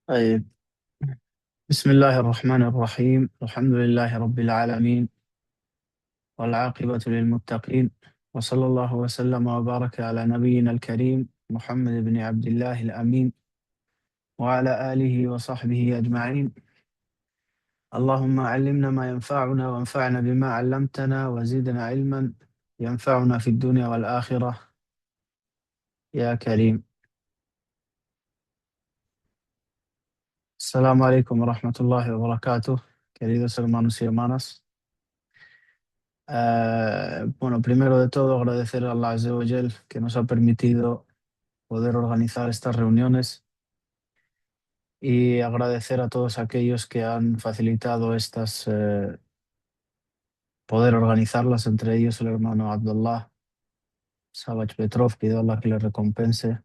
طيب. بسم الله الرحمن الرحيم، الحمد لله رب العالمين، والعاقبة للمتقين، وصلى الله وسلم وبارك على نبينا الكريم محمد بن عبد الله الأمين وعلى آله وصحبه أجمعين. اللهم علمنا ما ينفعنا وانفعنا بما علمتنا وزدنا علما ينفعنا في الدنيا والآخرة يا كريم. Assalamu alaikum wa rahmatullahi wa barakatuh, queridos hermanos y hermanas. Bueno, primero de todo agradecer a Allah Azza wa Jal que nos ha permitido poder organizar estas reuniones y agradecer a todos aquellos que han facilitado poder organizarlas, entre ellos el hermano Abdullah Savage Petrov, pido a Allah que le recompense.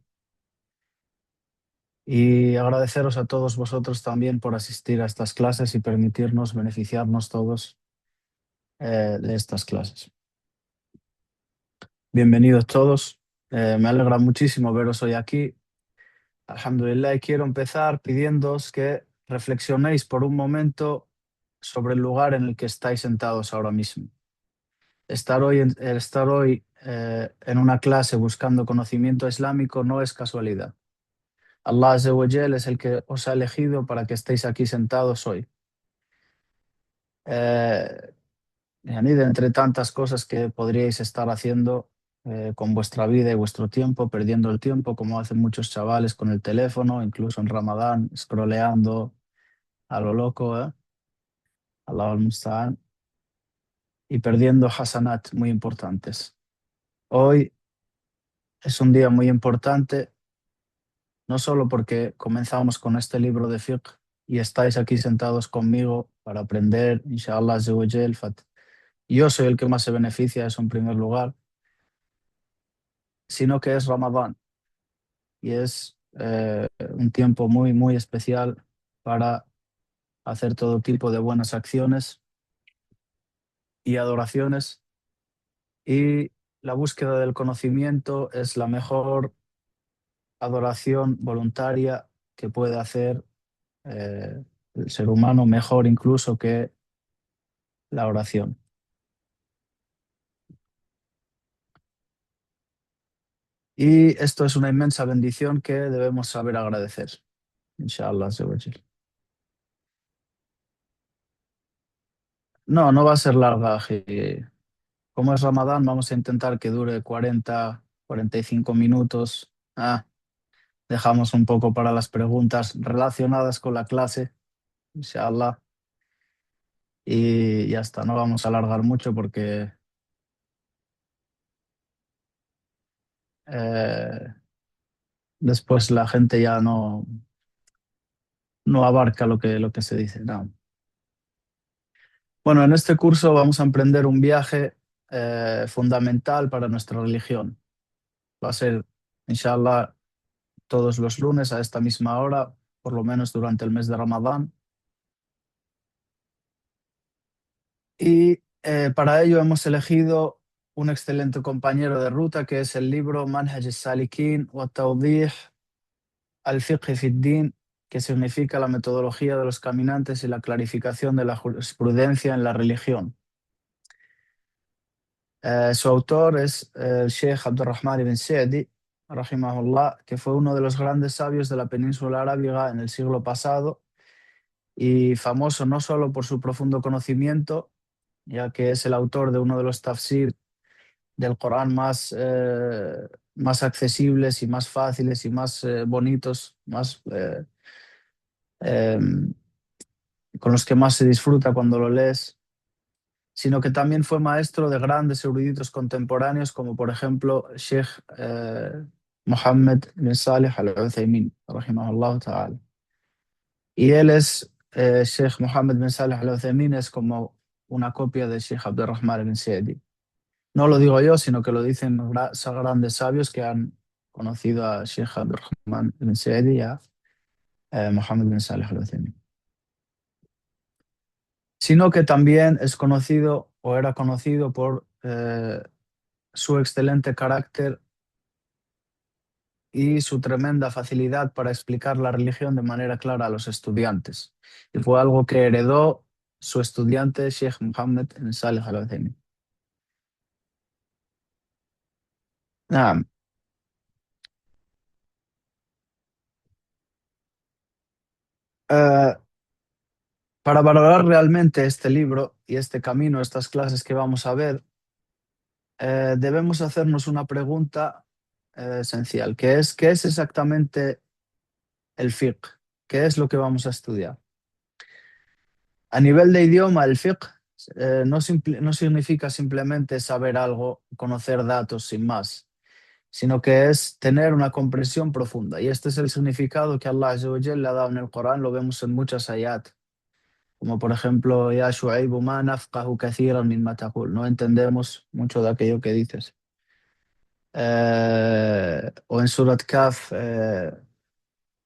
Y agradeceros a todos vosotros también por asistir a estas clases y permitirnos beneficiarnos todos de estas clases. Bienvenidos todos. Me alegra muchísimo veros hoy aquí. Alhamdulillah, y quiero empezar pidiéndoos que reflexionéis por un momento sobre el lugar en el que estáis sentados ahora mismo. Estar hoy en una clase buscando conocimiento islámico no es casualidad. Allah Azza wa Jal es el que os ha elegido para que estéis aquí sentados hoy. Yani, de entre tantas cosas que podríais estar haciendo con vuestra vida y vuestro tiempo, perdiendo el tiempo, como hacen muchos chavales con el teléfono, incluso en Ramadán, scrolleando a lo loco, Allahu al-Musta'an, y perdiendo hasanat muy importantes. Hoy es un día muy importante, no solo porque comenzamos con este libro de fiqh y estáis aquí sentados conmigo para aprender, inshallah azza wa jal, yo soy el que más se beneficia de eso en primer lugar, sino que es Ramadán y es un tiempo muy, muy especial para hacer todo tipo de buenas acciones y adoraciones, y la búsqueda del conocimiento es la mejor adoración voluntaria que puede hacer el ser humano, mejor incluso que la oración. Y esto es una inmensa bendición que debemos saber agradecer, inshallah azza wa jal. No, no va a ser larga, Aji. Como es Ramadán, vamos a intentar que dure 40, 45 minutos. Dejamos un poco para las preguntas relacionadas con la clase, inshallah. Y ya está, no vamos a alargar mucho porque eh, después la gente ya no abarca lo que se dice. No. Bueno, en este curso vamos a emprender un viaje fundamental para nuestra religión. Va a ser, inshallah, todos los lunes a esta misma hora, por lo menos durante el mes de Ramadán. Y para ello hemos elegido un excelente compañero de ruta que es el libro Manhaj al-Salikin wa Tawdih al-Fiqh fi ad-Din, que significa la metodología de los caminantes y la clarificación de la jurisprudencia en la religión. Su autor es el Sheikh Abdurrahman ibn Sa'di, rahimahullah, que fue uno de los grandes sabios de la península arábiga en el siglo pasado y famoso no solo por su profundo conocimiento, ya que es el autor de uno de los tafsir del Corán más accesibles y más fáciles y más bonitos, eh, con los que más se disfruta cuando lo lees, sino que también fue maestro de grandes eruditos contemporáneos como por ejemplo Sheikh Mohammed bin Salih al-Uthaymin, rahimahullah ta'ala. Y él Sheikh Mohammed bin Salih al-Uthaymin es como una copia de Sheikh Abdurrahman bin Sa'di. No lo digo yo, sino que lo dicen grandes sabios que han conocido a Sheikh Abdurrahman bin Sa'di y a Mohammed bin Salih al-Uthaymin. Sino que también es conocido o era conocido por su excelente carácter y su tremenda facilidad para explicar la religión de manera clara a los estudiantes. Y fue algo que heredó su estudiante Sheikh Mohammed bin Salih Al-Uthaymin. Nada, eh, para valorar realmente este libro y este camino, estas clases que vamos a ver, debemos hacernos una pregunta esencial, que es ¿qué es exactamente el fiqh? ¿Qué es lo que vamos a estudiar? A nivel de idioma, el fiqh no significa simplemente saber algo, conocer datos sin más, sino que es tener una comprensión profunda. Y este es el significado que Allah Azza wa Jalla le ha dado en el Corán, lo vemos en muchas ayat, como por ejemplo, Ya Shu'aibu ma nafqahu kathiran mimma taqul, no entendemos mucho de aquello que dices. O en Surat Kaf,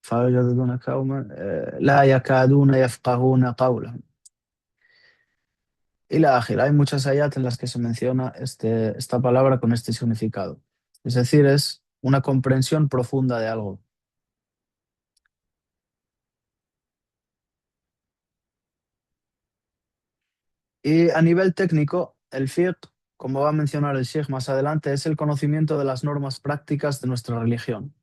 فَوَجَدُونَ قَوْمًا لَا يَكَادُونَ يَفْقَهُونَ قَوْلًا. Y la ágil. Hay muchas ayat en las que se menciona esta palabra con este significado. Es decir, es una comprensión profunda de algo. Y a nivel técnico, el fiqh, como va a mencionar el Sheikh más adelante, es el conocimiento de las normas prácticas de nuestra religión.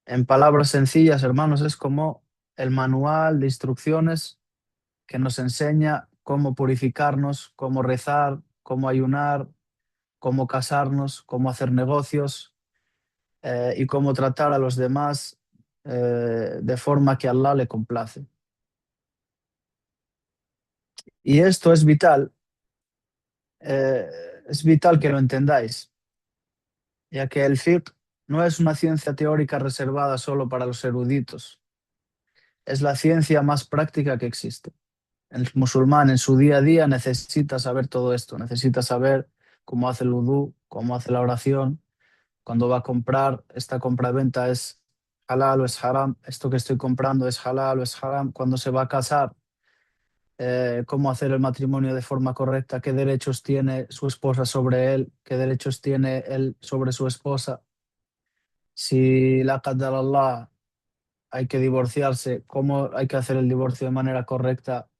En palabras sencillas, hermanos, es como el manual de instrucciones que nos enseña cómo purificarnos, cómo rezar, cómo ayunar, cómo casarnos, cómo hacer negocios, y cómo tratar a los demás de forma que a Allah le complace. Y esto eh, es vital que lo entendáis, ya que el fiqh no es una ciencia teórica reservada solo para los eruditos, es la ciencia más práctica que existe. El musulmán en su día a día necesita saber todo esto, necesita saber cómo hace el wudú, cómo hace la oración, cuando va a comprar, esta compra-venta es halal o es haram, esto que estoy comprando es halal o es haram, cuando se va a casar, cómo hacer el matrimonio de forma correcta, qué derechos tiene su esposa sobre él, qué derechos tiene él sobre su esposa. Si la qadar Allah hay que divorciarse, cómo hay que hacer el divorcio de manera correcta,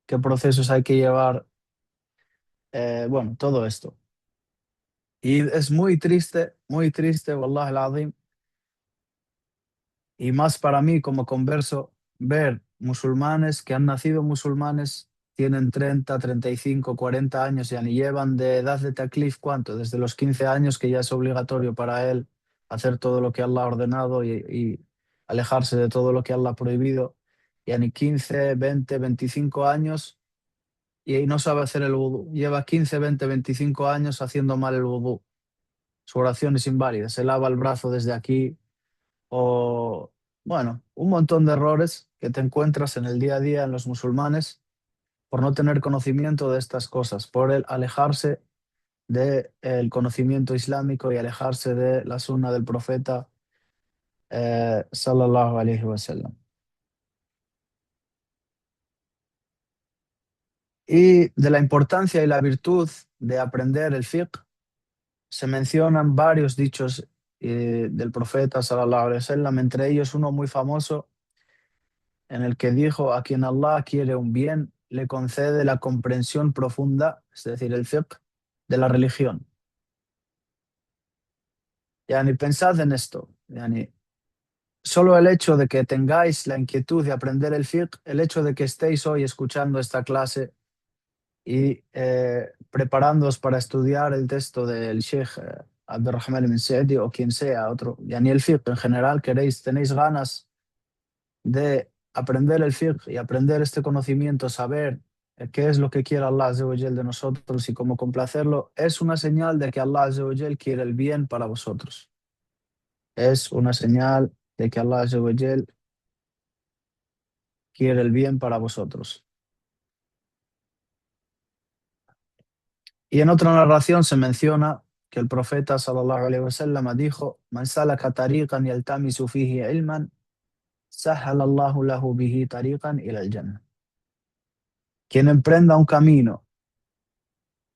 qué procesos hay que llevar, bueno, todo esto. Y es muy triste, wallah al-azim, y más para mí como converso, ver musulmanes que han nacido musulmanes, tienen 30, 35, 40 años, ya ni llevan de edad de taklif, ¿cuánto? Desde los 15 años que ya es obligatorio para él hacer todo lo que Allah ha ordenado y alejarse de todo lo que Allah ha prohibido, ya ni 15, 20, 25 años y no sabe hacer el vudú. Lleva 15, 20, 25 años haciendo mal el vudú. Su oración es inválida, se lava el brazo desde aquí, o, bueno, un montón de errores que te encuentras en el día a día en los musulmanes por no tener conocimiento de estas cosas, por el alejarse del conocimiento islámico y alejarse de la sunna del profeta sallallahu alaihi wasallam. Y de la importancia y la virtud de aprender el fiqh se mencionan varios dichos del profeta sallallahu alaihi wasallam, entre ellos uno muy famoso en el que dijo: a quien Allah quiere un bien, le concede la comprensión profunda, es decir, el fiqh, de la religión. Yani, pensad en esto. Yani, solo el hecho de que tengáis la inquietud de aprender el fiqh, el hecho de que estéis hoy escuchando esta clase y preparándoos para estudiar el texto del Sheikh Abdurrahman ibn Sa'di o quien sea, otro, yani el fiqh en general, tenéis ganas de aprender el fiqh y aprender este conocimiento, saber qué es lo que quiere Allah Azza wa Jal de nosotros y cómo complacerlo, es una señal de que Allah Azza wa Jal quiere el bien para vosotros. Es una señal de que Allah Azza wa Jal quiere el bien para vosotros. Y en otra narración se menciona que el profeta sallallahu alaihi wasallam dijo: "Man salaka tariqan yaltamisu fihi ilman, sahhala Allahu lahu bihi tariqan ila al-jannah". Quien emprenda un camino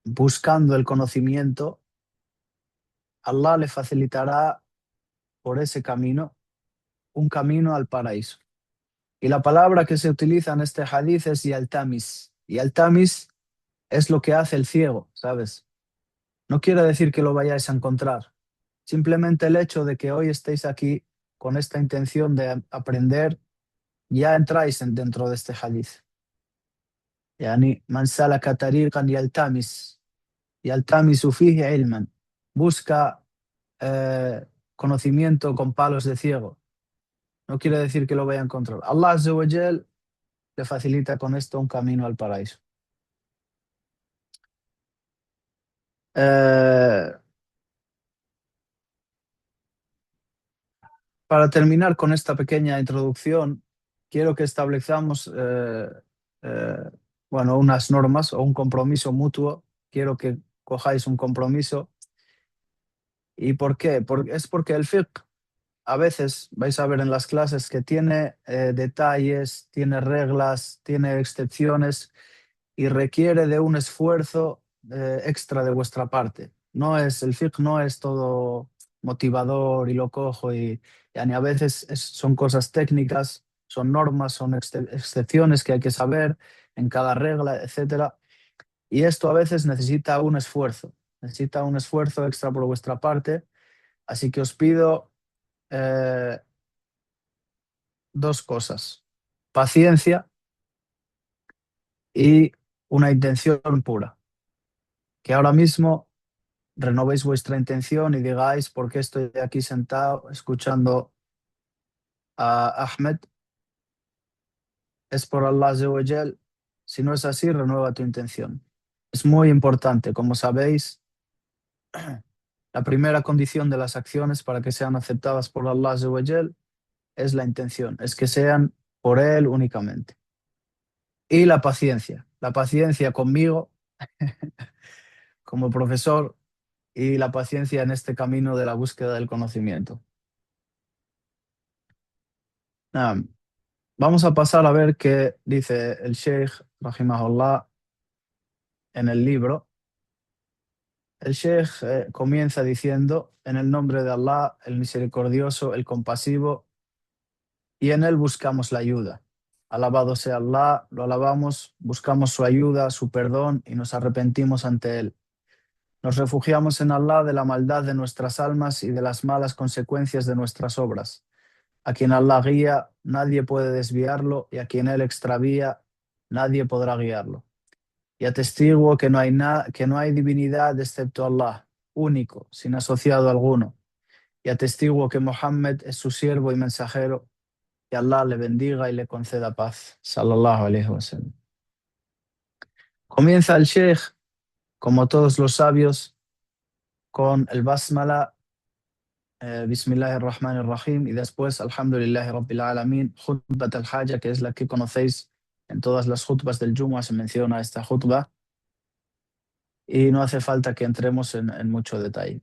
buscando el conocimiento, Allah le facilitará por ese camino, un camino al paraíso. Y la palabra que se utiliza en este hadith es yaltamis. Yaltamis es lo que hace el ciego, ¿sabes? No quiere decir que lo vayáis a encontrar. Simplemente el hecho de que hoy estéis aquí con esta intención de aprender, ya entráis dentro de este hadith. Yani, man salaka tariqan yaltamisu fihi ilman. Busca conocimiento con palos de ciego. No quiere decir que lo vaya a encontrar. Allah Azza wa Jal le facilita con esto un camino al paraíso. Eh, para terminar con esta pequeña introducción, quiero que establezcamos eh, bueno, unas normas o un compromiso mutuo. Quiero que cojáis un compromiso. ¿Y por qué? Es porque el fiqh a veces vais a ver en las clases que tiene detalles, tiene reglas, tiene excepciones y requiere de un esfuerzo extra de vuestra parte. El fiqh no es todo motivador y lo cojo y a veces son cosas técnicas, son normas, son excepciones que hay que saber en cada regla, etcétera. Y esto a veces necesita un esfuerzo extra por vuestra parte. Así que os pido eh, dos cosas: paciencia y una intención pura. Que ahora mismo renovéis vuestra intención y digáis: ¿por qué estoy aquí sentado escuchando a Ahmed? Es por Allah Azza wa Jal. Si no es así, renueva tu intención. Es muy importante. Como sabéis, la primera condición de las acciones para que sean aceptadas por Allah Azza wa Jal es la intención, es que sean por Él únicamente. Y la paciencia conmigo como profesor y la paciencia en este camino de la búsqueda del conocimiento. Nada, vamos a pasar a ver qué dice el Sheikh Rahimahullah en el libro. El Sheikh comienza diciendo: en el nombre de Allah, el misericordioso, el compasivo, y en él buscamos la ayuda. Alabado sea Allah, lo alabamos, buscamos su ayuda, su perdón y nos arrepentimos ante él. Nos refugiamos en Allah de la maldad de nuestras almas y de las malas consecuencias de nuestras obras. A quien Allah guía, nadie puede desviarlo, y a quien él extravía, nadie podrá guiarlo. Y atestiguo que no hay divinidad excepto Allah, único, sin asociado alguno. Y atestiguo que Mohammed es su siervo y mensajero, que Allah le bendiga y le conceda paz. Sallallahu alaihi wasallam. Comienza el Sheikh, como todos los sabios, con el Basmala, Bismillahirrahmanirrahim, y después Alhamdulillahi Rabbil Alamin, Khutbat al-Haja, que es la que conocéis en todas las khutbas del Jumu'ah, se menciona esta khutba, y no hace falta que entremos en mucho detalle.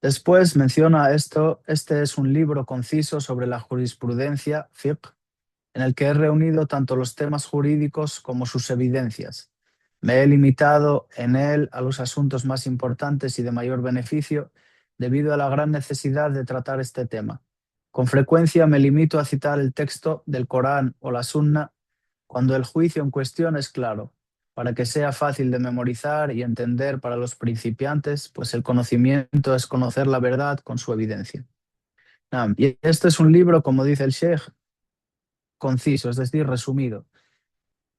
Después menciona esto: este es un libro conciso sobre la jurisprudencia, fiqh, en el que he reunido tanto los temas jurídicos como sus evidencias. Me he limitado en él a los asuntos más importantes y de mayor beneficio debido a la gran necesidad de tratar este tema. Con frecuencia me limito a citar el texto del Corán o la Sunna cuando el juicio en cuestión es claro, para que sea fácil de memorizar y entender para los principiantes, pues el conocimiento es conocer la verdad con su evidencia. Y este es un libro, como dice el Sheikh, conciso, es decir, resumido.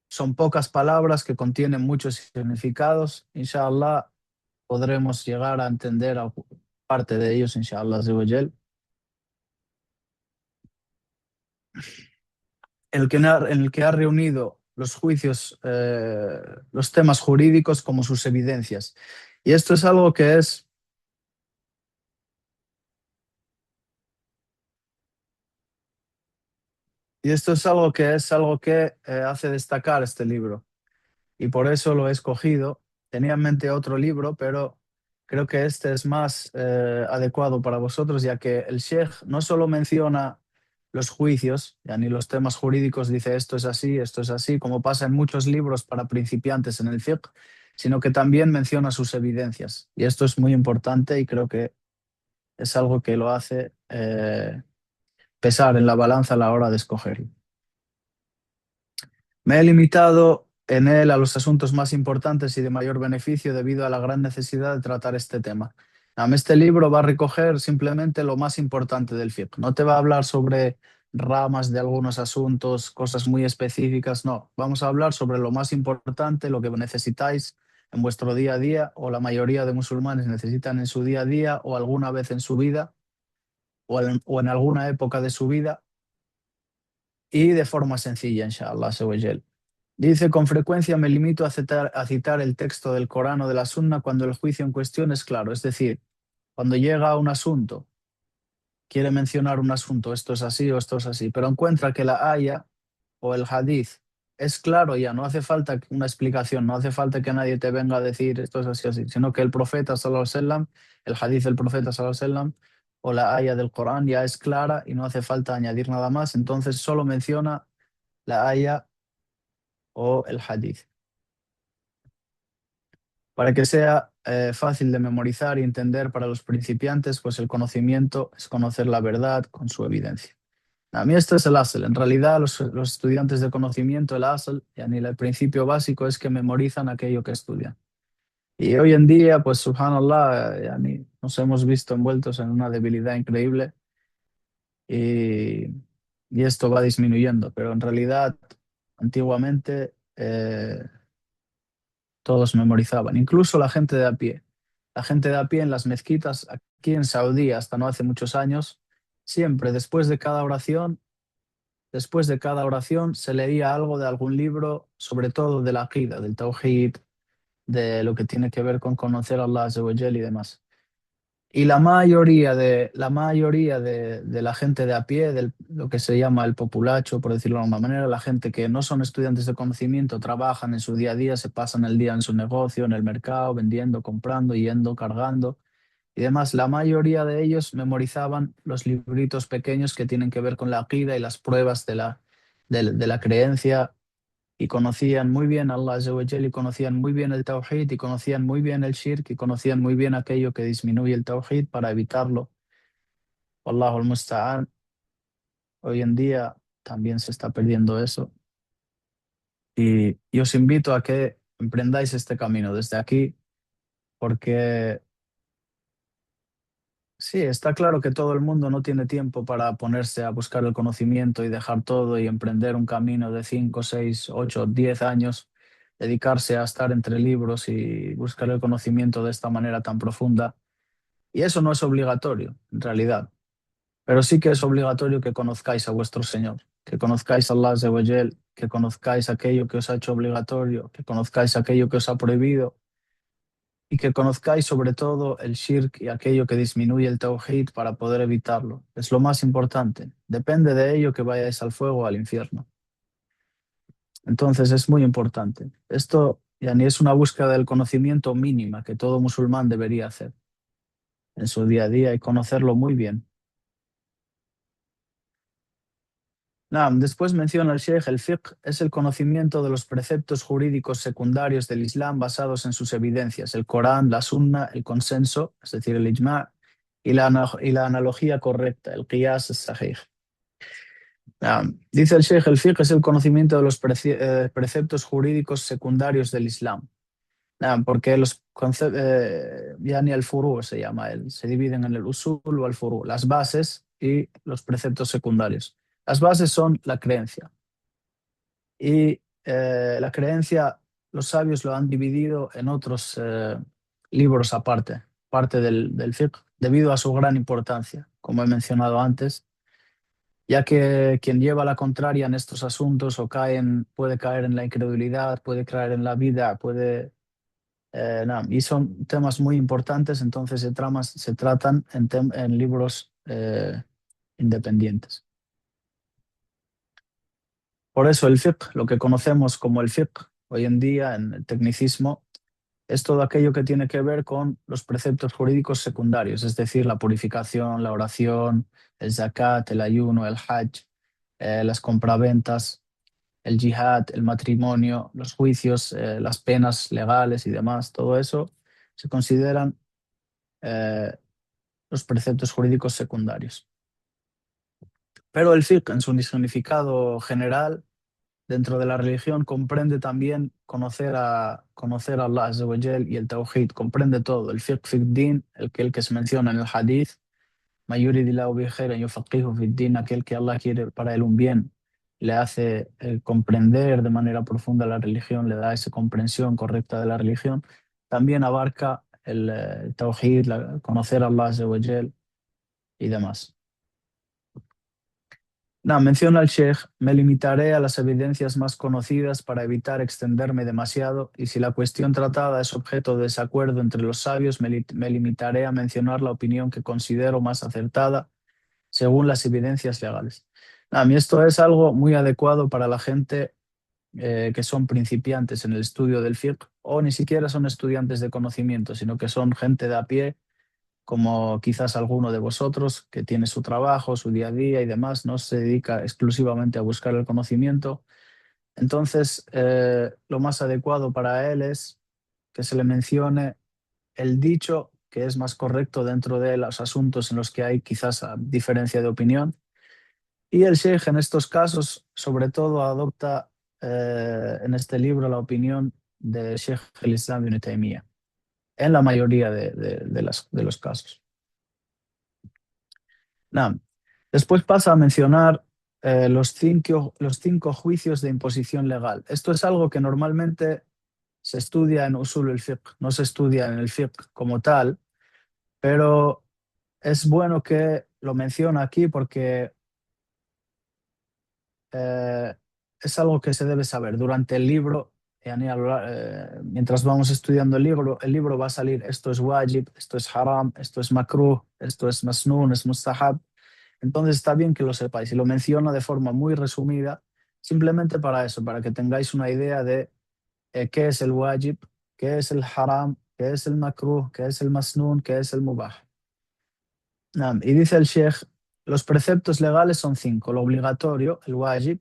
Son pocas palabras que contienen muchos significados. Inshallah, podremos llegar a entender parte de ellos, inshallah. En el que ha reunido los juicios, los temas jurídicos como sus evidencias. Y esto es algo que es, algo que hace destacar este libro. Y por eso lo he escogido. Tenía en mente otro libro, pero creo que este es más adecuado para vosotros, ya que el Sheikh no solo menciona los juicios, ya ni los temas jurídicos, dice esto es así, como pasa en muchos libros para principiantes en el fiqh, sino que también menciona sus evidencias. Y esto es muy importante y creo que es algo que lo hace pesar en la balanza a la hora de escogerlo. Me he limitado en él a los asuntos más importantes y de mayor beneficio debido a la gran necesidad de tratar este tema. Este libro va a recoger simplemente lo más importante del fiqh. No te va a hablar sobre ramas de algunos asuntos, cosas muy específicas, no. Vamos a hablar sobre lo más importante, lo que necesitáis en vuestro día a día o la mayoría de musulmanes necesitan en su día a día o alguna vez en su vida o en alguna época de su vida y de forma sencilla, inshallah. Dice, con frecuencia me limito a citar el texto del Corán o de la Sunna cuando el juicio en cuestión es claro. Es decir, cuando llega a un asunto, quiere mencionar un asunto, esto es así o esto es así, pero encuentra que la haya o el hadith es claro ya, no hace falta una explicación, no hace falta que nadie te venga a decir esto es así, así, sino que el profeta, sallallahu alaihi wasallam, el hadith del profeta, sallallahu alaihi wasallam, o la haya del Corán ya es clara y no hace falta añadir nada más, entonces solo menciona la haya o el hadith. Para que sea fácil de memorizar y entender para los principiantes, pues el conocimiento es conocer la verdad con su evidencia. A mí este es el asl. En realidad, los estudiantes de conocimiento, el asl, yani el principio básico es que memorizan aquello que estudian. Y hoy en día, pues subhanallah, yani, nos hemos visto envueltos en una debilidad increíble y, y esto va disminuyendo. Pero en realidad, antiguamente, todos memorizaban, incluso la gente de a pie. La gente de a pie en las mezquitas, aquí en Saudí, hasta no hace muchos años, siempre después de cada oración se leía algo de algún libro, sobre todo de la aqida, del tawhid, de lo que tiene que ver con conocer a Allah Azza wa Jal y demás. Y la mayoría de la gente de a pie, de lo que se llama el populacho, por decirlo de alguna manera, la gente que no son estudiantes de conocimiento, trabajan en su día a día, se pasan el día en su negocio, en el mercado, vendiendo, comprando, yendo, cargando y demás. La mayoría de ellos memorizaban los libritos pequeños que tienen que ver con la aqida y las pruebas de la creencia y conocían muy bien a Allah Azza wa Jal y conocían muy bien el Tawhid y conocían muy bien el Shirk y conocían muy bien aquello que disminuye el Tawhid para evitarlo. Wallahu al-musta'an. Hoy en día también se está perdiendo eso y os invito a que emprendáis este camino desde aquí porque sí, está claro que todo el mundo no tiene tiempo para ponerse a buscar el conocimiento y dejar todo y emprender un camino de 5, 6, 8, 10 años, dedicarse a estar entre libros y buscar el conocimiento de esta manera tan profunda. Y eso no es obligatorio, en realidad, pero sí que es obligatorio que conozcáis a vuestro Señor, que conozcáis a Allah Azza wa Jal, que conozcáis aquello que os ha hecho obligatorio, que conozcáis aquello que os ha prohibido y que conozcáis sobre todo el shirk y aquello que disminuye el tawhid para poder evitarlo. Es lo más importante. Depende de ello que vayáis al fuego o al infierno. Entonces es muy importante. Esto ya ni es una búsqueda del conocimiento mínima que todo musulmán debería hacer en su día a día y conocerlo muy bien. Después menciona el Sheikh, el fiqh es el conocimiento de los preceptos jurídicos secundarios del Islam basados en sus evidencias, el Corán, la Sunna, el consenso, es decir, el ijma, y la analogía correcta, el qiyas sahih. Dice el Sheikh, el fiqh es el conocimiento de los preceptos jurídicos secundarios del Islam. Porque yani el furu se llama, se dividen en el usul o el furu, las bases y los preceptos secundarios. Las bases son la creencia y la creencia los sabios lo han dividido en otros libros aparte, parte del fiqh, debido a su gran importancia, como he mencionado antes, ya que quien lleva la contraria en estos asuntos puede caer en la incredulidad, puede caer en la vida, y son temas muy importantes, entonces se tratan en libros independientes. Por eso el fiqh, lo que conocemos como el fiqh hoy en día en el tecnicismo, es todo aquello que tiene que ver con los preceptos jurídicos secundarios, es decir, la purificación, la oración, el zakat, el ayuno, el hajj, las compraventas, el yihad, el matrimonio, los juicios, las penas legales y demás. Todo eso se consideran eh, los preceptos jurídicos secundarios. Pero el fiqh, en su significado general, dentro de la religión, comprende también conocer a Allah Azza wa Jal y el Tawhid, comprende todo. El fiqh fi din, el que se menciona en el hadith, "Ma yuridillahu bihi khairan yufaqihu fi din", aquel que Allah quiere para él un bien, le hace comprender de manera profunda la religión, le da esa comprensión correcta de la religión. También abarca el Tawhid, conocer a Allah Azza wa Jal y demás. Menciona el Sheikh, me limitaré a las evidencias más conocidas para evitar extenderme demasiado, y si la cuestión tratada es objeto de desacuerdo entre los sabios, me limitaré a mencionar la opinión que considero más acertada según las evidencias legales. A mí esto es algo muy adecuado para la gente que son principiantes en el estudio del fiqh, o ni siquiera son estudiantes de conocimiento, sino que son gente de a pie, como quizás alguno de vosotros que tiene su trabajo, su día a día y demás, no se dedica exclusivamente a buscar el conocimiento. Entonces, lo más adecuado para él es que se le mencione el dicho que es más correcto dentro de los asuntos en los que hay quizás diferencia de opinión. Y el Sheikh en estos casos, sobre todo, adopta en este libro la opinión de Sheikh el-Islam Ibn Taymiyyah, en la mayoría de los casos. Nah. Después pasa a mencionar los cinco juicios de imposición legal. Esto es algo que normalmente se estudia en Usul al-Fiqh, no se estudia en el fiqh como tal, pero es bueno que lo menciona aquí porque eh, es algo que se debe saber. Durante el libro, mientras vamos estudiando el libro va a salir esto es wajib, esto es haram, esto es makruh, esto es masnun, es mustahab. Entonces está bien que lo sepáis y lo menciona de forma muy resumida, simplemente para eso, para que tengáis una idea de qué es el wajib, qué es el haram, qué es el makruh, qué es el masnun, qué es el mubah. Y dice el sheikh, los preceptos legales son 5. Lo obligatorio, el wajib,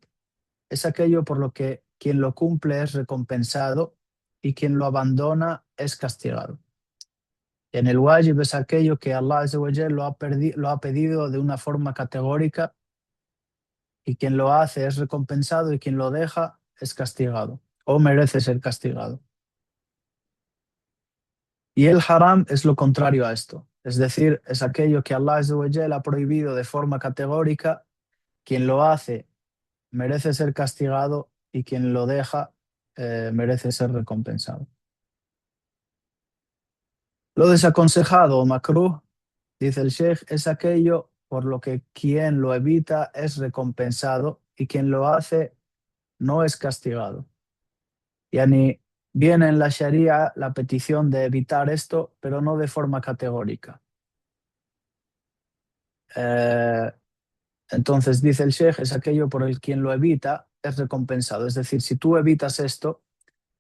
es aquello por lo que quien lo cumple es recompensado y quien lo abandona es castigado. En el wajib es aquello que Allah Azza wa Jal lo ha pedido de una forma categórica, y quien lo hace es recompensado y quien lo deja es castigado o merece ser castigado. Y el haram es lo contrario a esto, es decir, es aquello que Allah Azza wa Jal ha prohibido de forma categórica, quien lo hace merece ser castigado y quien lo deja merece ser recompensado. Lo desaconsejado o makruh, dice el Sheikh, es aquello por lo que quien lo evita es recompensado y quien lo hace no es castigado. Yani, viene en la Sharia la petición de evitar esto, pero no de forma categórica. Eh, entonces, dice el Sheikh, es aquello por el quien lo evita es recompensado. Es decir, si tú evitas esto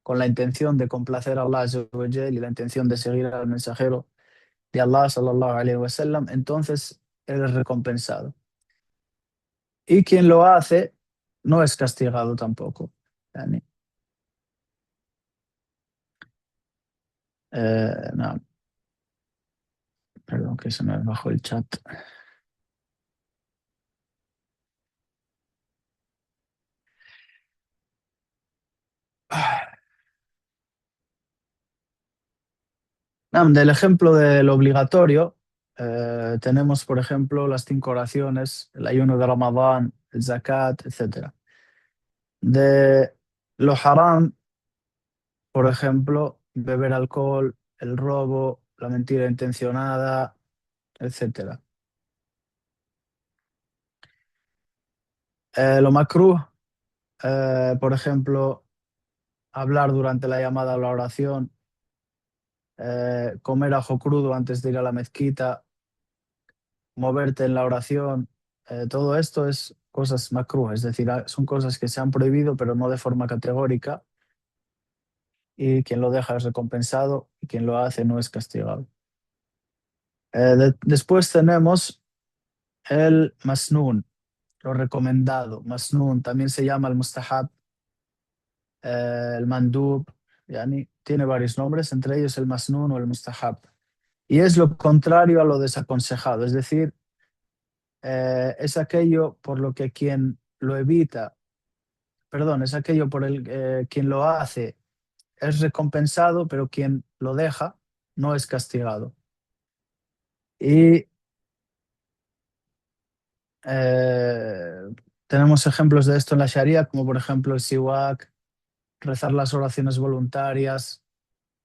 con la intención de complacer a Allah Azza wa Jal y la intención de seguir al mensajero de Allah sallallahu alaihi wasallam, entonces eres recompensado. Y quien lo hace no es castigado tampoco. Yani, no, perdón que se me bajó el chat. Del ejemplo del obligatorio, tenemos, por ejemplo, las 5 oraciones, el ayuno de Ramadán, el zakat, etc. De lo haram, por ejemplo, beber alcohol, el robo, la mentira intencionada, etc. Lo makruh, por ejemplo, hablar durante la llamada o la oración, comer ajo crudo antes de ir a la mezquita, moverte en la oración, todo esto es cosas makruh, es decir, son cosas que se han prohibido, pero no de forma categórica, y quien lo deja es recompensado y quien lo hace no es castigado. Después tenemos el masnun, lo recomendado. Masnun también se llama el mustahab, el mandub, yani, tiene varios nombres, entre ellos el masnun o el mustahab. y es lo contrario a lo desaconsejado. Es decir, es aquello por lo que quien lo evita, perdón, es aquello por el quien lo hace es recompensado, pero quien lo deja no es castigado. Y eh, tenemos ejemplos de esto en la Sharia, como por ejemplo el siwak, rezar las oraciones voluntarias,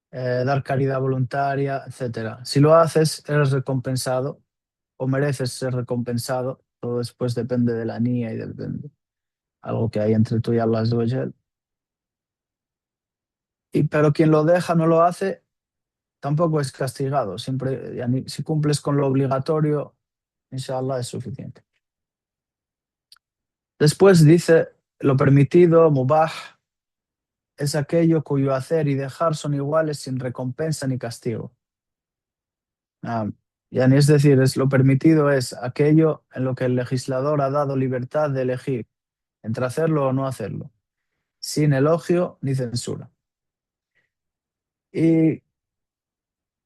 dar caridad voluntaria, etcétera. Si lo haces, eres recompensado o mereces ser recompensado. Todo después depende de la niña y depende algo que hay entre tú y Allah Azza wa Jal. Pero quien lo deja, no lo hace, tampoco es castigado. Siempre, yani, si cumples con lo obligatorio, inshallah es suficiente. Después dice, lo permitido, mubah, es aquello cuyo hacer y dejar son iguales sin recompensa ni castigo. Ah, yani, es decir, lo permitido es aquello en lo que el legislador ha dado libertad de elegir entre hacerlo o no hacerlo, sin elogio ni censura. Y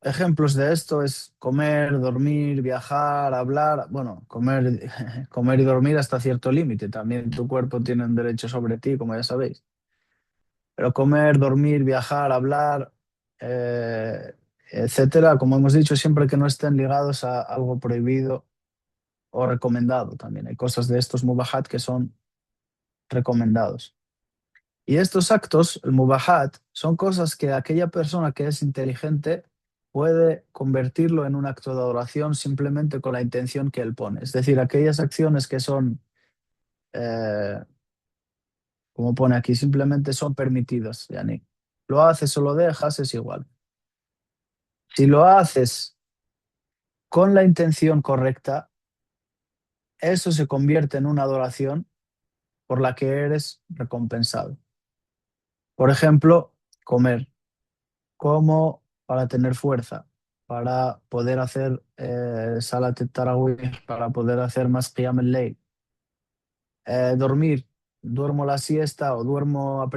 ejemplos de esto es comer, dormir, viajar, hablar. Bueno, comer, comer y dormir hasta cierto límite. También tu cuerpo tiene un derecho sobre ti, como ya sabéis. Pero comer, dormir, viajar, hablar, etcétera, como hemos dicho, siempre que no estén ligados a algo prohibido o recomendado también. Hay cosas de estos mubahat que son recomendados. Y estos actos, el mubahat, son cosas que aquella persona que es inteligente puede convertirlo en un acto de adoración simplemente con la intención que él pone. Es decir, aquellas acciones que son, eh, como pone aquí, simplemente son permitidas. Yani, lo haces o lo dejas, es igual. Si lo haces con la intención correcta, eso se convierte en una adoración por la que eres recompensado. Por ejemplo, comer. Como para tener fuerza, para poder hacer Salat Tarawih, para poder hacer más Qiyam al-Layl. Dormir, duermo la siesta o duermo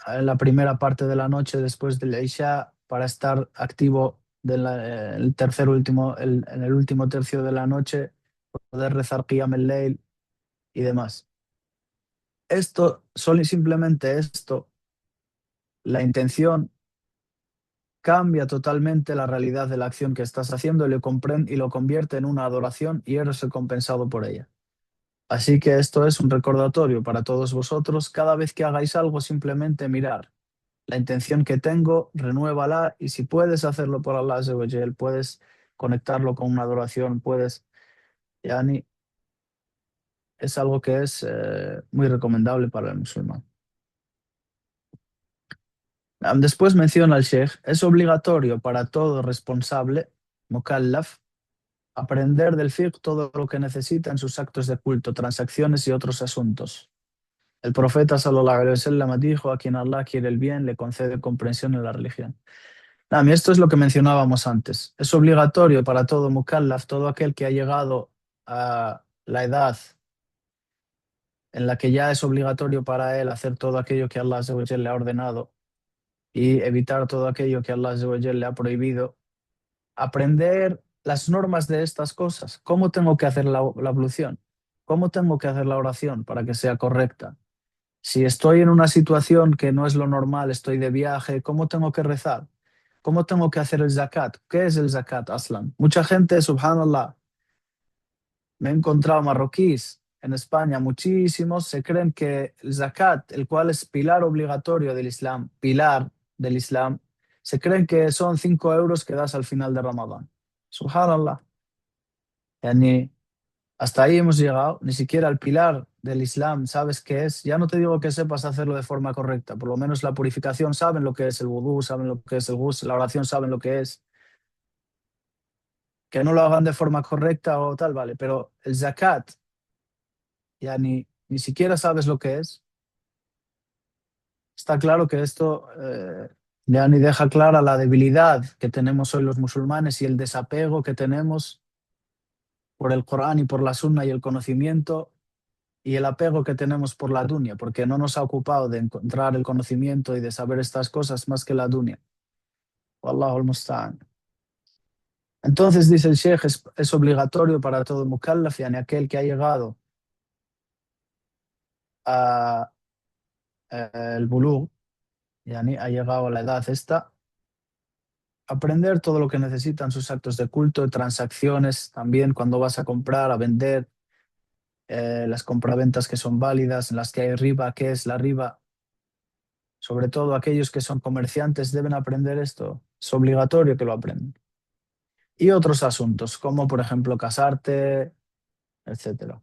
en la primera parte de la noche después del Isha para estar activo el tercer último, en el último tercio de la noche, poder rezar Qiyam al-Layl y demás. Esto, solo y simplemente esto, la intención cambia totalmente la realidad de la acción que estás haciendo y lo convierte en una adoración y eres recompensado por ella. Así que esto es un recordatorio para todos vosotros. Cada vez que hagáis algo, simplemente mirar la intención que tengo, renuévala y si puedes hacerlo por Allah Azza wa Jal, puedes conectarlo con una adoración, puedes, yani, es algo que es muy recomendable para el musulmán. Después menciona el Sheikh, es obligatorio para todo responsable, mukallaf, aprender del fiqh todo lo que necesita en sus actos de culto, transacciones y otros asuntos. El profeta sallallahu alaihi wasallam dijo: a quien Allah quiere el bien le concede comprensión en la religión. Y esto es lo que mencionábamos antes. Es obligatorio para todo mukallaf, todo aquel que ha llegado a la edad en la que ya es obligatorio para él hacer todo aquello que Allah azza wa jalla le ha ordenado y evitar todo aquello que Allah azza wa jalla le ha prohibido. Aprender las normas de estas cosas. ¿Cómo tengo que hacer la ablución? ¿Cómo tengo que hacer la oración para que sea correcta? Si estoy en una situación que no es lo normal, estoy de viaje, ¿cómo tengo que rezar? ¿Cómo tengo que hacer el zakat? ¿Qué es el zakat, Aslan? Mucha gente, subhanallah, me he encontrado marroquíes en España, muchísimos se creen que el zakat, el cual es pilar obligatorio del Islam, pilar del Islam, se creen que son 5 euros que das al final de Ramadán. Subhanallah. Yani, hasta ahí hemos llegado, ni siquiera el pilar del Islam sabes qué es. Ya no te digo que sepas hacerlo de forma correcta, por lo menos la purificación saben lo que es el wudú, saben lo que es el ghusl, la oración saben lo que es. Que no lo hagan de forma correcta o tal, vale, pero el zakat, ya ni siquiera sabes lo que es. Está claro que esto ya ni deja clara la debilidad que tenemos hoy los musulmanes y el desapego que tenemos por el Corán y por la Sunna y el conocimiento y el apego que tenemos por la dunya, porque no nos ha ocupado de encontrar el conocimiento y de saber estas cosas más que la dunya. Wallahu al-musta'an. Entonces, dice el Sheikh, es obligatorio para todo mukallaf, yani aquel que ha llegado a el bulugh, yani ha llegado a la edad esta, aprender todo lo que necesitan sus actos de culto, transacciones, también cuando vas a comprar, a vender, las compraventas que son válidas, en las que hay riba, qué es la riba. Sobre todo aquellos que son comerciantes deben aprender esto. Es obligatorio que lo aprendan. Y otros asuntos, como por ejemplo casarte, etcétera.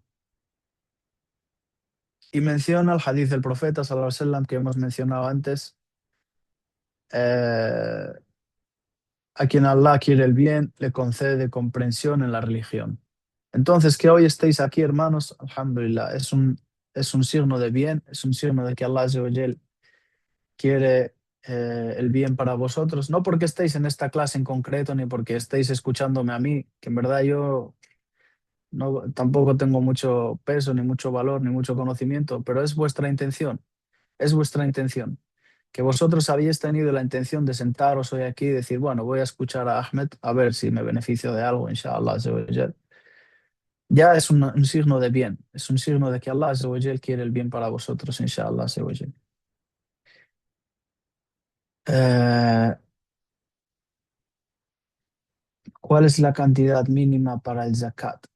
Y menciona el hadith del profeta sallallahu alaihi wasallam que hemos mencionado antes, eh, a quien Allah quiere el bien, le concede comprensión en la religión. Entonces, que hoy estéis aquí, hermanos, alhamdulillah, es un signo de bien, es un signo de que Allah Azza wa Jal quiere el bien para vosotros, no porque estéis en esta clase en concreto, ni porque estéis escuchándome a mí, que en verdad yo no, tampoco tengo mucho peso, ni mucho valor, ni mucho conocimiento, pero es vuestra intención. Que vosotros habéis tenido la intención de sentaros hoy aquí y decir, bueno, voy a escuchar a Ahmed a ver si me beneficio de algo, inshallah. Azza wa Jal. Ya es un signo de bien, es un signo de que Allah Azza wa Jal quiere el bien para vosotros, inshallah. Azza wa Jal. Eh, ¿Cuál es la cantidad mínima para el zakat?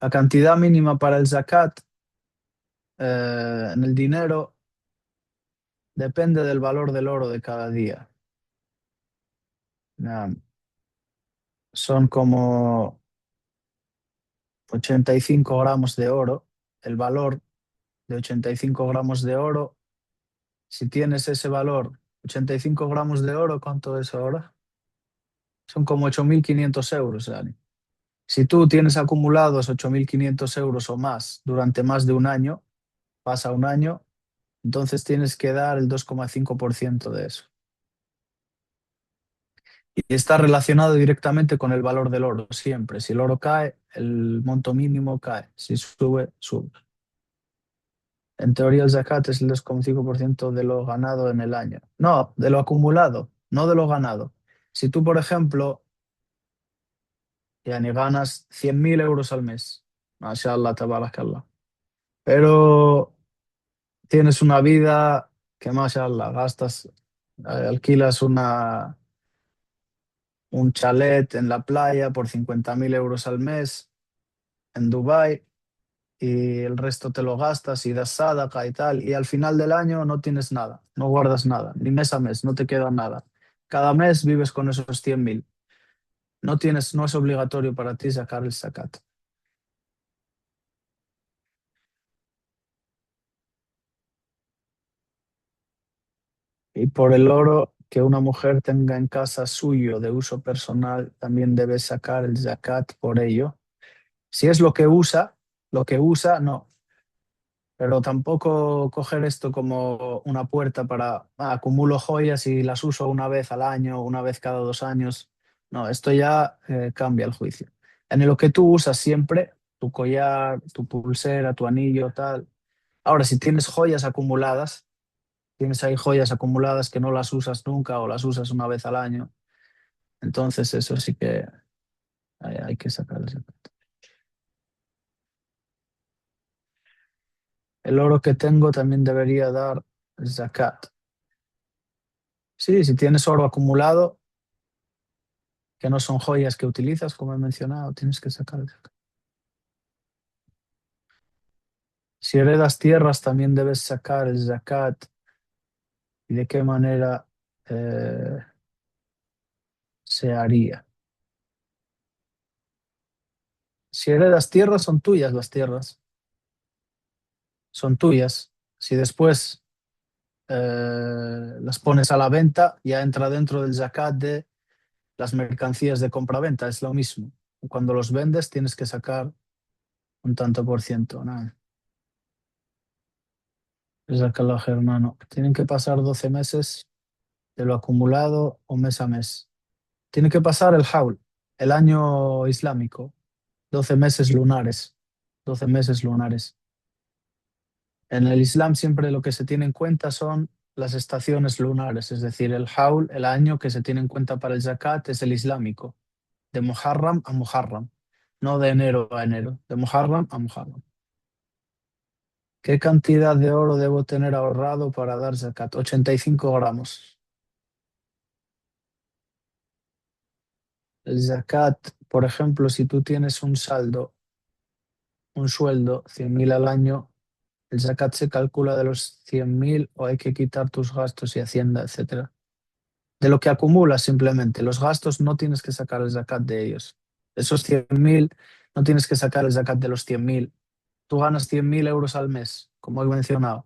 La cantidad mínima para el zakat en el dinero depende del valor del oro de cada día. Nah, son como 85 gramos de oro. El valor de 85 gramos de oro, si tienes ese valor, 85 gramos de oro, ¿cuánto es ahora? Son como 8.500 euros, Dani. Si tú tienes acumulados 8.500 euros o más durante más de un año, pasa un año, entonces tienes que dar el 2,5% de eso. Y está relacionado directamente con el valor del oro, siempre. Si el oro cae, el monto mínimo cae. Si sube, sube. En teoría el zakat es el 2,5% de lo ganado en el año. No, de lo acumulado, no de lo ganado. Si tú, por ejemplo, yani ganas 100.000 euros al mes, mashallah, tabarakallah, pero tienes una vida que, mashallah, gastas, alquilas un chalet en la playa por 50.000 euros al mes en Dubái y el resto te lo gastas y das sadaqa y tal, y al final del año no tienes nada, no guardas nada, ni mes a mes, no te queda nada. Cada mes vives con esos 100.000. No tienes, no es obligatorio para ti sacar el zakat. Y por el oro que una mujer tenga en casa suyo de uso personal, también debe sacar el zakat por ello. Si es lo que usa, no. Pero tampoco coger esto como una puerta para acumulo joyas y las uso una vez al año, una vez cada 2 años. No, esto ya cambia el juicio. En lo que tú usas siempre, tu collar, tu pulsera, tu anillo, tal. Ahora, si tienes joyas acumuladas, tienes ahí joyas acumuladas que no las usas nunca o las usas una vez al año, entonces eso sí que hay que sacar. El oro que tengo también debería dar zakat. Sí, si tienes oro acumulado, que no son joyas que utilizas, como he mencionado, tienes que sacar el zakat. Si heredas tierras, también debes sacar el zakat. ¿Y de qué manera eh, se haría? Si heredas tierras, son tuyas las tierras, son tuyas. Si después las pones a la venta, ya entra dentro del zakat de las mercancías de compra-venta, es lo mismo. Cuando los vendes, tienes que sacar un tanto por ciento. Nada. Jazakallah, hermano. Tienen que pasar 12 meses de lo acumulado o mes a mes. Tiene que pasar el haul, el año islámico, 12 meses lunares. 12 meses lunares. En el Islam siempre lo que se tiene en cuenta son las estaciones lunares, es decir, el haul, el año que se tiene en cuenta para el zakat es el islámico, de Muharram a Muharram, no de enero a enero, de Muharram a Muharram. ¿Qué cantidad de oro debo tener ahorrado para dar zakat? 85 gramos. El zakat, por ejemplo, si tú tienes un saldo, un sueldo, 100.000 al año, el zakat se calcula de los 100.000 o hay que quitar tus gastos y hacienda, etcétera. De lo que acumulas simplemente. Los gastos no tienes que sacar el zakat de ellos. Esos 100.000 no tienes que sacar el zakat de los 100.000. Tú ganas 100.000 euros al mes, como he mencionado,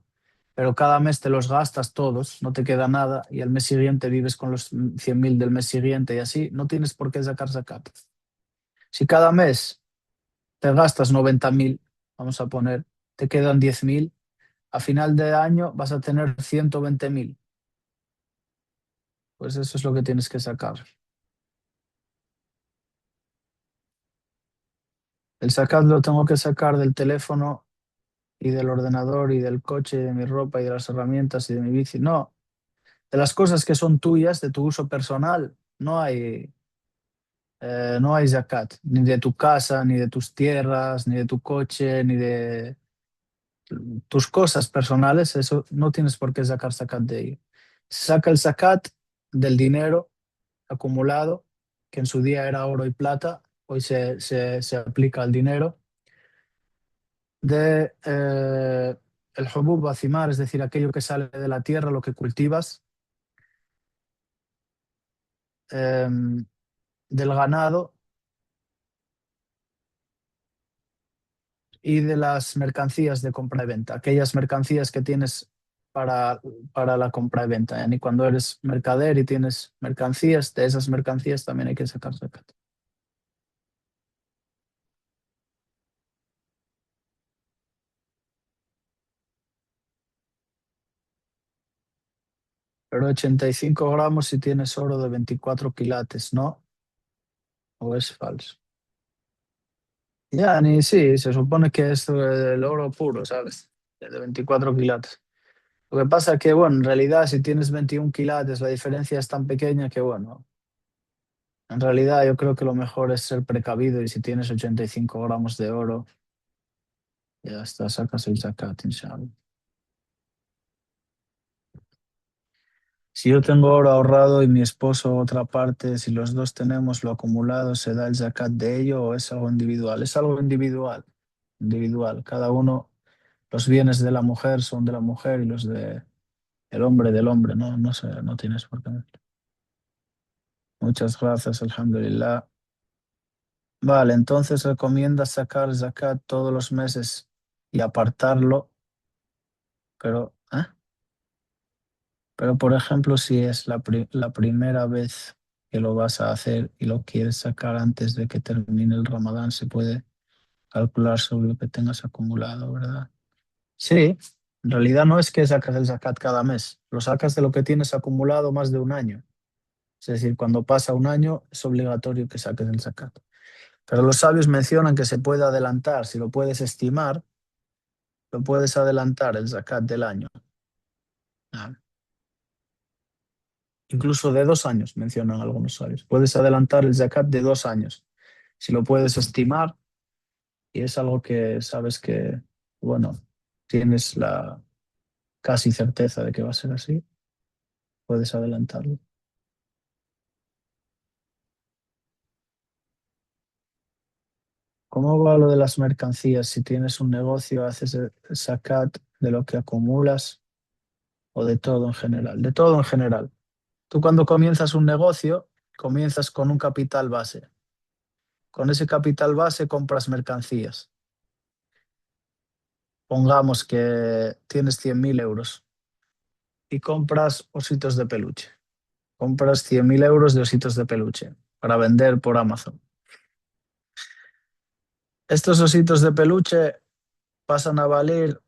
pero cada mes te los gastas todos, no te queda nada y al mes siguiente vives con los 100.000 del mes siguiente y así no tienes por qué sacar zakat. Si cada mes te gastas 90.000, vamos a poner, te quedan 10.000, a final de año vas a tener 120.000. Pues eso es lo que tienes que sacar. El zakat lo tengo que sacar del teléfono y del ordenador y del coche y de mi ropa y de las herramientas y de mi bici. No, de las cosas que son tuyas, de tu uso personal, no hay zakat, ni de tu casa, ni de tus tierras, ni de tu coche, ni de tus cosas personales, eso no tienes por qué sacar zakat de ello. Se saca el zakat del dinero acumulado, que en su día era oro y plata, hoy se aplica al dinero, de el hubub bacimar, es decir, aquello que sale de la tierra, lo que cultivas, em, del ganado y de las mercancías de compra y venta, aquellas mercancías que tienes para, para la compra y venta. Y cuando eres mercader y tienes mercancías, de esas mercancías también hay que sacar zakat. Pero 85 gramos si tienes oro de 24 quilates, ¿no? ¿O es falso? Ya, ni sí, se supone que es el oro puro, ¿sabes? De 24 quilates. Lo que pasa es que, bueno, en realidad si tienes 21 quilates, la diferencia es tan pequeña que, bueno, en realidad yo creo que lo mejor es ser precavido y si tienes 85 gramos de oro, ya está, sacas el zakat, inshallah. Si yo tengo oro ahorrado y mi esposo otra parte, si los dos tenemos lo acumulado, ¿se da el zakat de ello o es algo individual? Es algo individual, individual. Cada uno, los bienes de la mujer son de la mujer y los de el hombre del hombre, no, no sé, no tienes por qué. Muchas gracias, alhamdulillah. Vale, entonces recomiendas sacar zakat todos los meses y apartarlo, pero, pero por ejemplo, si es la primera vez que lo vas a hacer y lo quieres sacar antes de que termine el Ramadán, se puede calcular sobre lo que tengas acumulado, ¿verdad? Sí, en realidad no es que sacas el zakat cada mes, lo sacas de lo que tienes acumulado más de un año. Es decir, cuando pasa un año es obligatorio que saques el zakat. Pero los sabios mencionan que se puede adelantar, si lo puedes estimar, lo puedes adelantar el zakat del año. Ah, incluso de 2 años, mencionan algunos sabios. Puedes adelantar el zakat de 2 años. Si lo puedes estimar y es algo que sabes que, bueno, tienes la casi certeza de que va a ser así, puedes adelantarlo. ¿Cómo va lo de las mercancías? Si tienes un negocio, haces el zakat de lo que acumulas o de todo en general. De todo en general. Tú cuando comienzas un negocio, comienzas con un capital base. Con ese capital base compras mercancías. Pongamos que tienes 100.000 euros y compras ositos de peluche. Compras 100.000 euros de ositos de peluche para vender por Amazon. Estos ositos de peluche pasan a valer,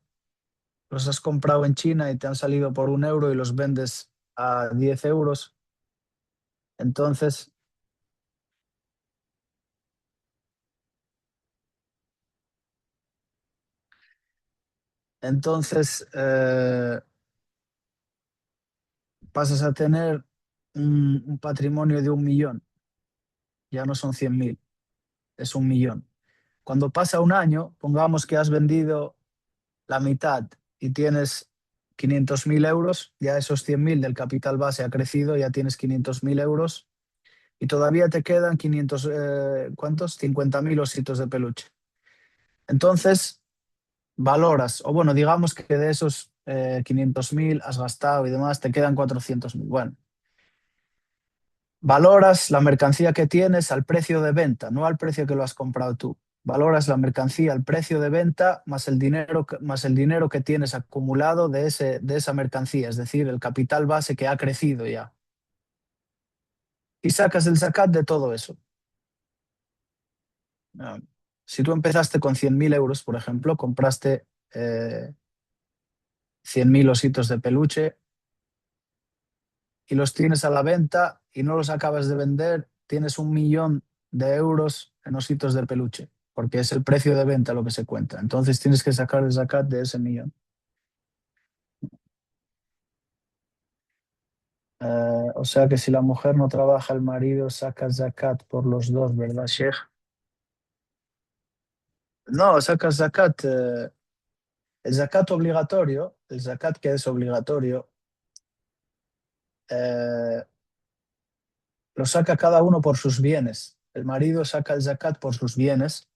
los has comprado en China y te han salido por 1 euro y los vendes a 10 euros. Entonces, entonces, pasas a tener un patrimonio de 1 millón, ya no son 100.000, es 1 millón. Cuando pasa un año, pongamos que has vendido la mitad y tienes 500.000 euros, ya esos 100.000 del capital base ha crecido, ya tienes 500.000 euros y todavía te quedan 500, ¿cuántos? 50.000 ositos de peluche. Entonces, valoras, o bueno, digamos que de esos 500.000 has gastado y demás, te quedan 400.000. Bueno, valoras la mercancía que tienes al precio de venta, no al precio que lo has comprado tú. Valoras la mercancía al precio de venta más el dinero que tienes acumulado de esa mercancía, es decir, el capital base que ha crecido ya. Y sacas el zakat de todo eso. Ah, Si tú empezaste con 100.000 euros, por ejemplo, compraste 100.000 ositos de peluche y los tienes a la venta y no los acabas de vender, tienes 1 millón de euros en ositos de peluche, porque es el precio de venta lo que se cuenta. Entonces tienes que sacar el zakat de ese millón. O sea que si la mujer no trabaja, el marido saca zakat por los dos, ¿verdad, Sheikh? No, sacas zakat, el zakat obligatorio, el zakat que es obligatorio, eh, lo saca cada uno por sus bienes. El marido saca el zakat por sus bienes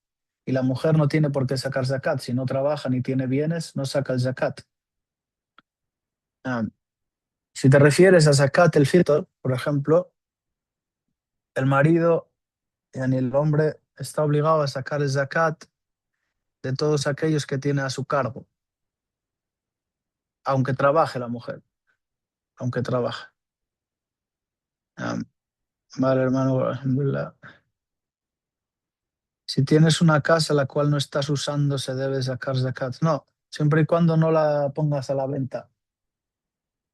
y la mujer no tiene por qué sacar zakat. Si no trabaja ni tiene bienes, no saca el zakat. Ah, si te refieres a zakat el fitr, por ejemplo, el marido, yani el hombre, está obligado a sacar el zakat de todos aquellos que tiene a su cargo, aunque trabaje la mujer, aunque trabaje. Ah, vale, hermano, alhamdulillah. Si tienes una casa la cual no estás usando, se debe sacar zakat. No, siempre y cuando no la pongas a la venta.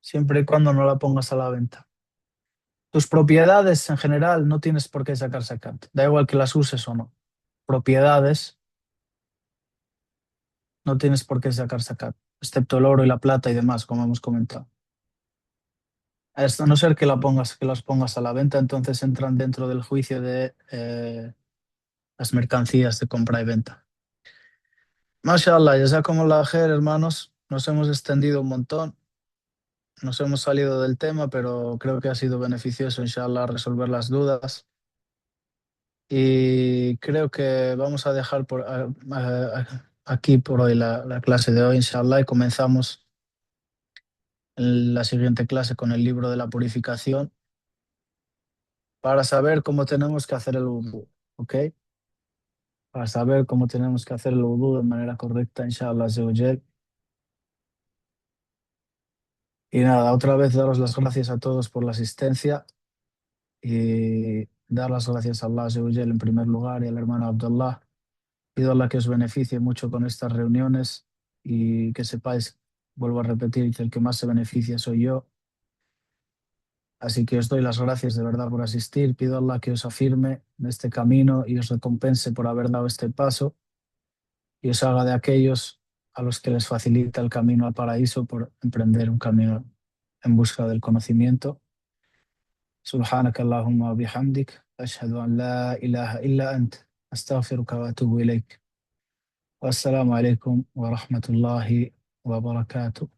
Siempre y cuando no la pongas a la venta. Tus propiedades en general no tienes por qué sacar zakat. Da igual que las uses o no. Propiedades no tienes por qué sacar zakat, excepto el oro y la plata y demás, como hemos comentado. A no ser que que las pongas a la venta, entonces entran dentro del juicio de las mercancías de compra y venta. Mashallah, jazakumullah khair, hermanos. Nos hemos extendido un montón. Nos hemos salido del tema, pero creo que ha sido beneficioso, inshallah, resolver las dudas. Y creo que vamos a dejar aquí por hoy la clase de hoy, inshallah, y comenzamos la siguiente clase con el libro de la purificación para saber cómo tenemos que hacer el wudu, ¿ok? Para saber cómo tenemos que hacer el wudu de manera correcta, inshallah, azza wa jal. Y nada, otra vez daros las gracias a todos por la asistencia y dar las gracias a Allah azza wa jal en primer lugar y al hermano Abdullah. Pido a Allah que os beneficie mucho con estas reuniones y que sepáis, vuelvo a repetir, que el que más se beneficia soy yo. Así que os doy las gracias de verdad por asistir. Pido a Allah que os afirme en este camino y os recompense por haber dado este paso y os haga de aquellos a los que les facilita el camino al paraíso por emprender un camino en busca del conocimiento. Subhanaka Allahumma wa bihamdik. Ashhadu an la ilaha illa ant. Astaghfiruka wa atubu ilayk. والسلام عليكم ورحمة الله وبركاته.